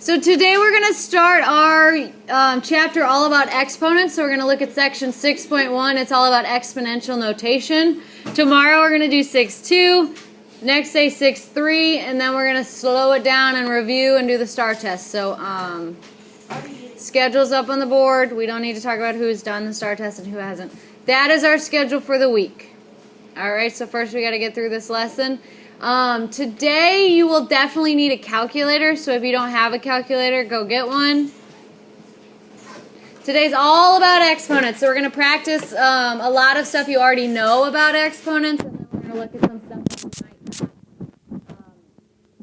So today we're going to start our chapter all about exponents. So we're going to look at section 6.1. It's all about exponential notation. Tomorrow we're going to do 6.2, next day 6.3, and then we're going to slow it down and review and do the STAR test. So schedule's up on the board. We don't need to talk about who's done the STAR test and who hasn't. That is our schedule for the week. All right, so first we got to get through this lesson. Today you will definitely need a calculator, so if you don't have a calculator, go get one. Today's all about exponents, so we're going to practice a lot of stuff you already know about exponents, and then we're going to look at some stuff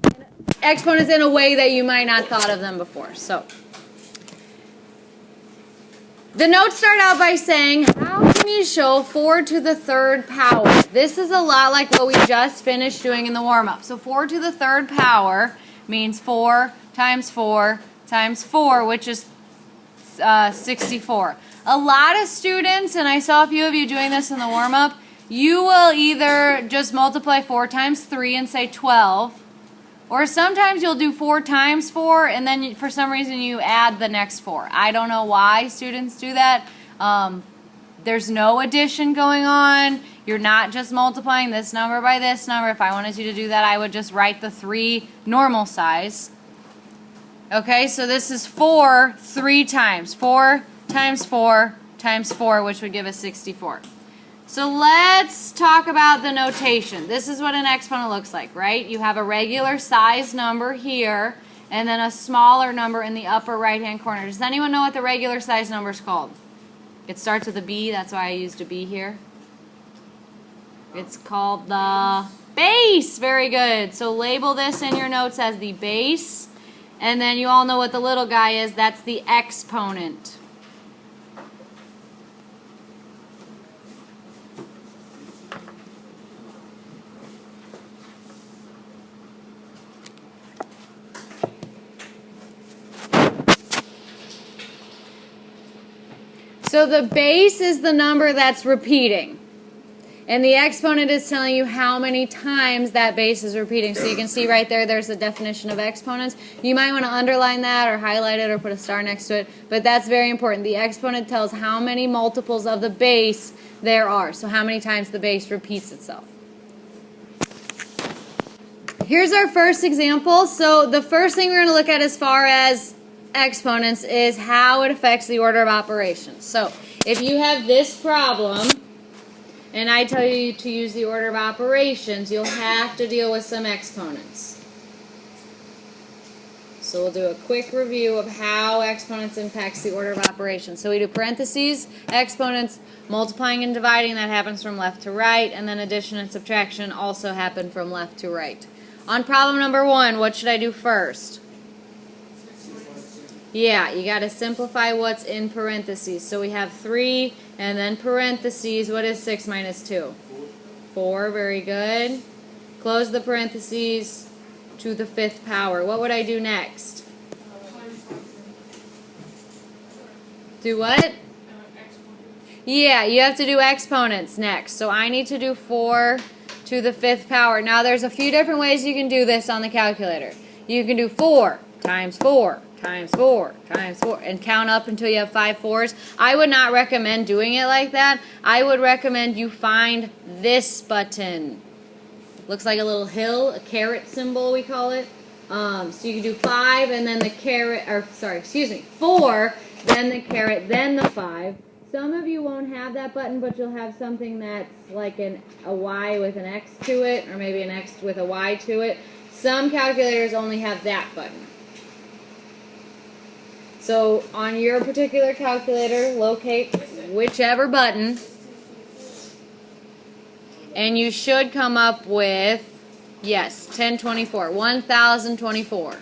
that you might exponents in a way that you might not thought of them before. So the notes start out by saying, how can you show 4 to the third power? This is a lot like what we just finished doing in the warm-up. So 4 to the third power means 4 times 4 times 4, which is 64. A lot of students, and I saw a few of you doing this in the warm-up, you will either just multiply 4 times 3 and say 12, or sometimes you'll do 4 times 4, and then for some reason you add the next 4. I don't know why students do that. There's no addition going on. You're not just multiplying this number by this number. If I wanted you to do that, I would just write the 3 normal size. Okay, so this is 4 3 times. 4 times 4 times 4, which would give us 64. So let's talk about the notation. This is what an exponent looks like, right? You have a regular size number here, and then a smaller number in the upper right-hand corner. Does anyone know what the regular size number is called? It starts with a B, that's why I used a B here. It's called the base. Very good. So label this in your notes as the base, and then you all know what the little guy is. That's the exponent. So the base is the number that's repeating. And the exponent is telling you how many times that base is repeating. So you can see right there, there's the definition of exponents. You might want to underline that or highlight it or put a star next to it. But that's very important. The exponent tells how many multiples of the base there are. So how many times the base repeats itself. Here's our first example. So the first thing we're going to look at as far as exponents is how it affects the order of operations. So if you have this problem and I tell you to use the order of operations, you'll have to deal with some exponents. So we'll do a quick review of how exponents impacts the order of operations. So we do parentheses, exponents, multiplying and dividing, that happens from left to right, and then addition and subtraction also happen from left to right. On problem number 1, what should I do first? Yeah, you got to simplify what's in parentheses. So we have 3 and then parentheses. What is 6 minus 2? 4. Very good. Close the parentheses to the 5th power. What would I do next? Do what? Yeah, you have to do exponents next. So I need to do 4 to the 5th power. Now there's a few different ways you can do this on the calculator. You can do 4 times 4 times 4 times 4 and count up until you have 5 4s. I would not recommend doing it like that. I would recommend you find this button. Looks like a little hill, a caret symbol we call it. So you can do 5 and then the caret, or sorry, excuse me, 4, then the caret, then the 5. Some of you won't have that button, but you'll have something that's like a Y with an X to it, or maybe an X with a Y to it. Some calculators only have that button. So on your particular calculator, locate whichever button, and you should come up with, yes, 1024, 1024.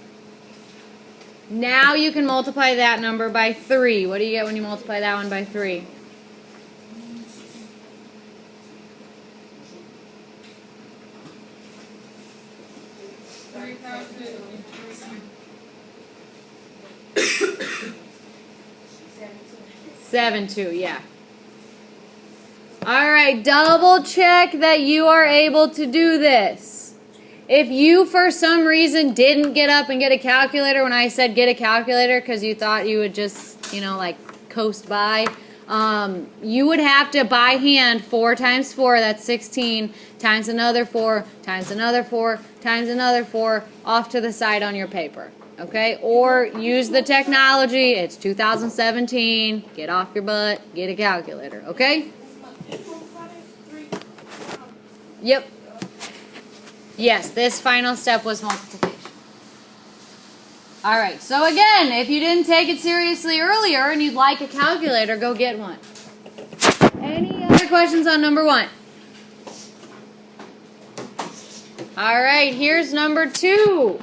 Now you can multiply that number by 3. What do you get when you multiply that one by 3? Seven two, yeah. All right, double check that you are able to do this. If you, for some reason, didn't get up and get a calculator when I said get a calculator because you thought you would just, like, coast by, you would have to, by hand, 4 times 4, that's 16, times another 4, times another 4, times another 4, off to the side on your paper. Okay? Or use the technology. It's 2017. Get off your butt. Get a calculator. Okay? Yep. Yes, this final step was multiplication. All right, so again, if you didn't take it seriously earlier and you'd like a calculator, go get one. Any other questions on number 1? All right, here's number 2.